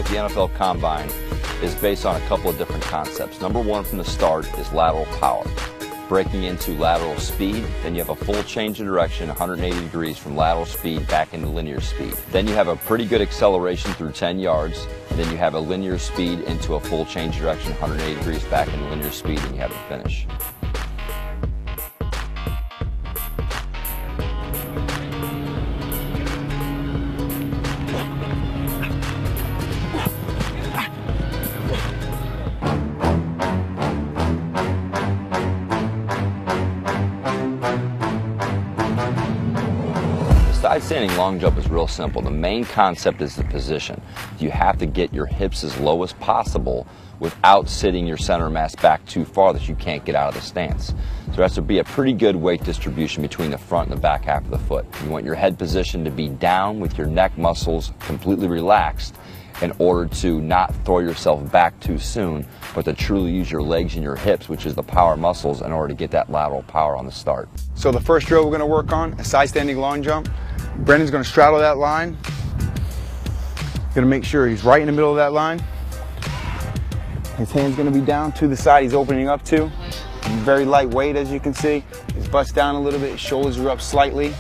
the NFL Combine is based on a couple of different concepts. Number one from the start is lateral power. Breaking into lateral speed, then you have a full change of direction, 180 degrees from lateral speed back into linear speed. Then you have a pretty good acceleration through 10 yards, and then you have a linear speed into a full change of direction, 180 degrees back into linear speed, and you have a finish. Side standing long jump is real simple. The main concept is the position. You have to get your hips as low as possible without sitting your center of mass back too far that you can't get out of the stance. So there has to be a pretty good weight distribution between the front and the back half of the foot. You want your head position to be down with your neck muscles completely relaxed in order to not throw yourself back too soon, but to truly use your legs and your hips, which is the power muscles, in order to get that lateral power on the start. So the first drill we're going to work on, a side standing long jump. Brendan's going to straddle that line. Going to make sure he's right in the middle of that line. His hand's going to be down to the side he's opening up to. Very lightweight, as you can see. His butt's down a little bit, his shoulders are up slightly.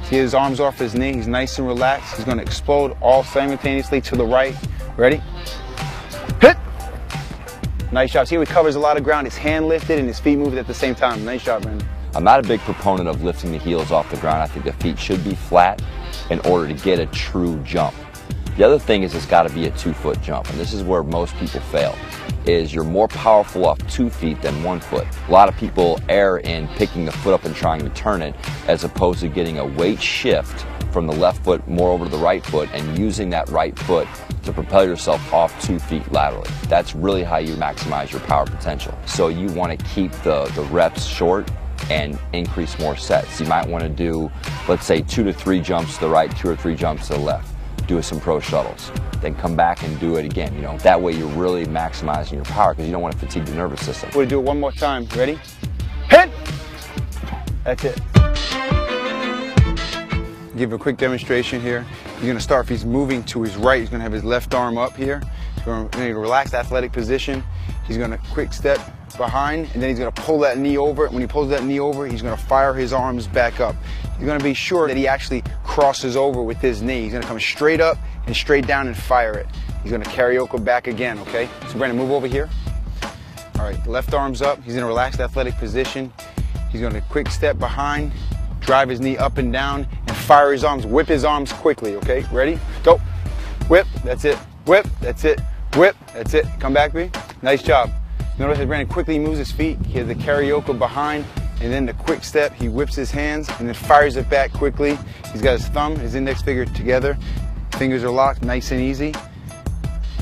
See his arms off his knee, he's nice and relaxed. He's going to explode all simultaneously to the right. Ready? Hit! Nice job. See how he covers a lot of ground. His hand lifted and his feet moved at the same time. Nice job, Brendan. I'm not a big proponent of lifting the heels off the ground. I think the feet should be flat in order to get a true jump. The other thing is it's got to be a 2-foot jump, and this is where most people fail, is you're more powerful off 2 feet than 1 foot. A lot of people err in picking the foot up and trying to turn it as opposed to getting a weight shift from the left foot more over to the right foot and using that right foot to propel yourself off 2 feet laterally. That's really how you maximize your power potential. So you want to keep the reps short and increase more sets. You might want to do, let's say, 2 to 3 jumps to the right, 2 or 3 jumps to the left. Do some pro shuttles. Then come back and do it again. You know, that way you're really maximizing your power because you don't want to fatigue the nervous system. We're going to do it one more time. Ready? Hit! That's it. Give a quick demonstration here. He's going to start, if he's moving to his right, he's going to have his left arm up here. He's going to relax athletic position. He's going to quick step behind, and then he's going to pull that knee over. When he pulls that knee over, he's going to fire his arms back up. He's going to be sure that he actually crosses over with his knee. He's going to come straight up and straight down and fire it. He's going to karaoke back again, okay? So Brandon, move over here. All right, left arm's up. He's in a relaxed athletic position. He's going to quick step behind, drive his knee up and down, and fire his arms. Whip his arms quickly, okay? Ready? Go. Whip, that's it. Whip, that's it. Whip, that's it. Come back, B. Nice job. Notice as Brandon quickly moves his feet. He has the karaoke behind, and then the quick step. He whips his hands and then fires it back quickly. He's got his thumb, his index finger together. Fingers are locked, nice and easy.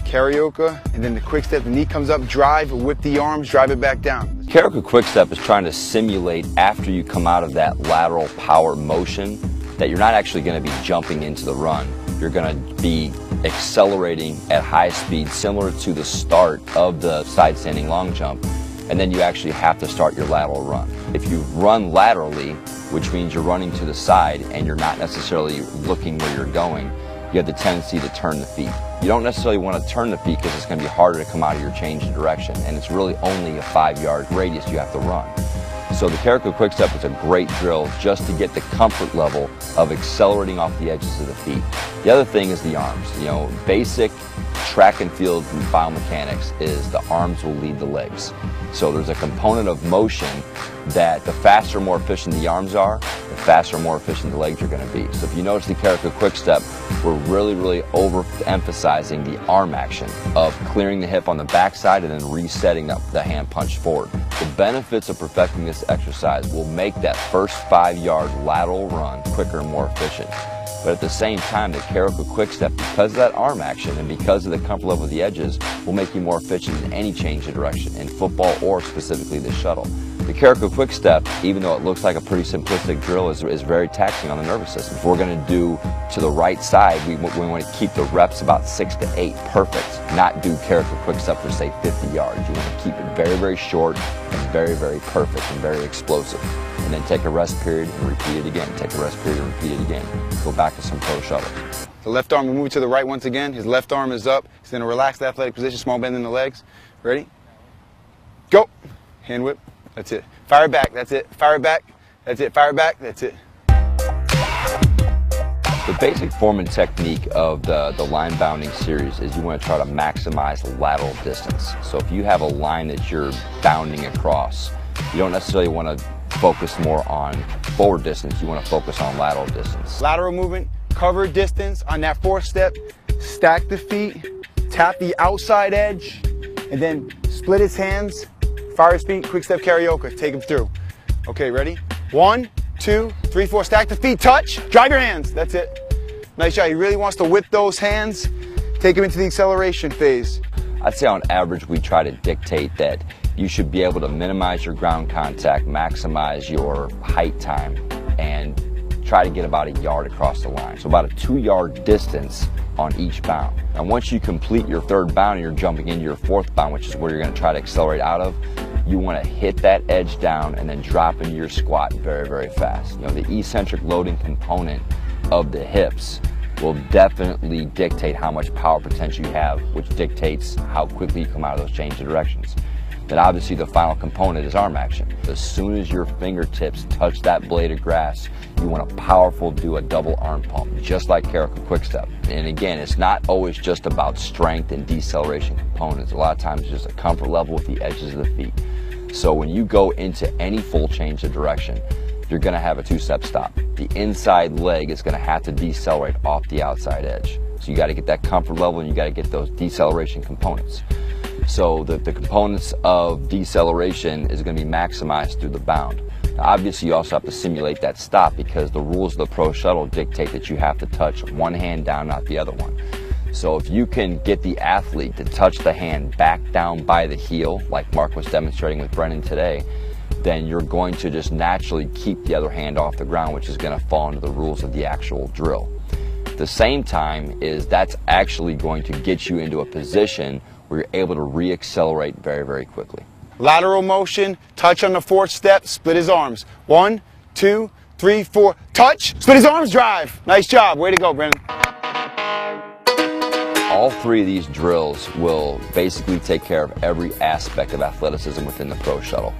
Karaoke, and then the quick step. The knee comes up, drive, whip the arms, drive it back down. Karaoke quick step is trying to simulate after you come out of that lateral power motion that you're not actually going to be jumping into the run. You're going to be accelerating at high speed, similar to the start of the side standing long jump, and then you actually have to start your lateral run. If you run laterally, which means you're running to the side and you're not necessarily looking where you're going, you have the tendency to turn the feet. You don't necessarily want to turn the feet because it's going to be harder to come out of your change of direction, and it's really only a 5-yard radius you have to run. So the karaoke quick step is a great drill just to get the comfort level of accelerating off the edges of the feet. The other thing is the arms. You know, basic track and field biomechanics is the arms will lead the legs. So there's a component of motion that the faster, more efficient the arms are, the faster, more efficient the legs are going to be. So if you notice the karaoke quick step, we're really overemphasizing the arm action of clearing the hip on the backside and then resetting up the hand punch forward. The benefits of perfecting this exercise will make that first 5-yard lateral run quicker and more efficient. But at the same time, the karaoke quick step, because of that arm action and because of the comfort level of the edges, will make you more efficient in any change of direction, in football or specifically the shuttle. The karaoke quick step, even though it looks like a pretty simplistic drill, is very taxing on the nervous system. If we're going to do to the right side, we want to keep the reps about 6 to 8 perfect, not do karaoke quick step for, say, 50 yards. You want to keep it very, very short and very, very perfect and very explosive. And then take a rest period and repeat it again. Take a rest period and repeat it again. Go back to some pro shuttle. The left arm will move to the right once again. His left arm is up. He's going to relax the athletic position, small bend in the legs. Ready? Go. Hand whip. That's it. Fire it back. That's it. Fire it back. That's it. Fire it back. That's it. The basic form and technique of the line bounding series is you want to try to maximize lateral distance. So if you have a line that you're bounding across, you don't necessarily want to focus more on forward distance, you want to focus on lateral distance. Lateral movement, cover distance on that fourth step, stack the feet, tap the outside edge, and then split his hands, fire his feet, quick step karaoke, take him through. Okay, ready? 1, 2, 3, 4, stack the feet, touch, drive your hands, that's it. Nice shot. He really wants to whip those hands, take him into the acceleration phase. I'd say on average we try to dictate that you should be able to minimize your ground contact, maximize your height time, and try to get about a yard across the line. So about a 2-yard distance on each bound. And once you complete your third bound and you're jumping into your fourth bound, which is where you're going to try to accelerate out of, you want to hit that edge down and then drop into your squat very, very fast. You know, the eccentric loading component of the hips will definitely dictate how much power potential you have, which dictates how quickly you come out of those change of directions. Then obviously the final component is arm action. As soon as your fingertips touch that blade of grass, you want a powerful do a double arm pump, just like Karaoke quick step. And again, it's not always just about strength and deceleration components. A lot of times it's just a comfort level with the edges of the feet. So when you go into any full change of direction, you're going to have a 2-step stop. The inside leg is going to have to decelerate off the outside edge. So you got to get that comfort level and you got to get those deceleration components. So the components of deceleration is going to be maximized through the bound. Now obviously you also have to simulate that stop because the rules of the pro shuttle dictate that you have to touch one hand down, not the other one. So if you can get the athlete to touch the hand back down by the heel, like Mark was demonstrating with Brennan today, then you're going to just naturally keep the other hand off the ground, which is going to fall into the rules of the actual drill. At the same time is that's actually going to get you into a position where you're able to re-accelerate very, very quickly. Lateral motion, touch on the fourth step, split his arms. 1, 2, 3, 4, touch, split his arms, drive. Nice job, way to go, Brennan. All three of these drills will basically take care of every aspect of athleticism within the pro shuttle.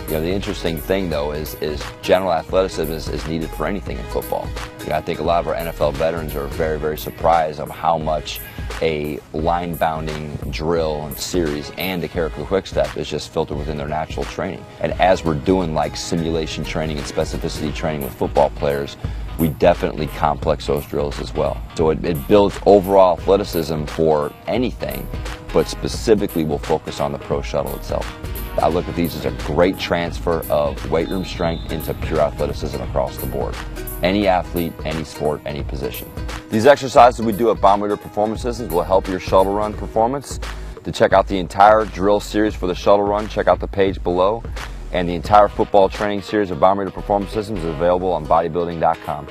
You know, the interesting thing though is general athleticism is needed for anything in football. You know, I think a lot of our NFL veterans are very, very surprised of how much a line bounding drill and series and the Karaoke quick step is just filtered within their natural training. And as we're doing like simulation training and specificity training with football players, we definitely complex those drills as well. So it builds overall athleticism for anything, but specifically we'll focus on the pro shuttle itself. I look at these as a great transfer of weight room strength into pure athleticism across the board. Any athlete, any sport, any position. These exercises we do at Barometer Performance Systems will help your shuttle run performance. To check out the entire drill series for the shuttle run, check out the page below. And the entire football training series of Barometer Performance Systems is available on bodybuilding.com.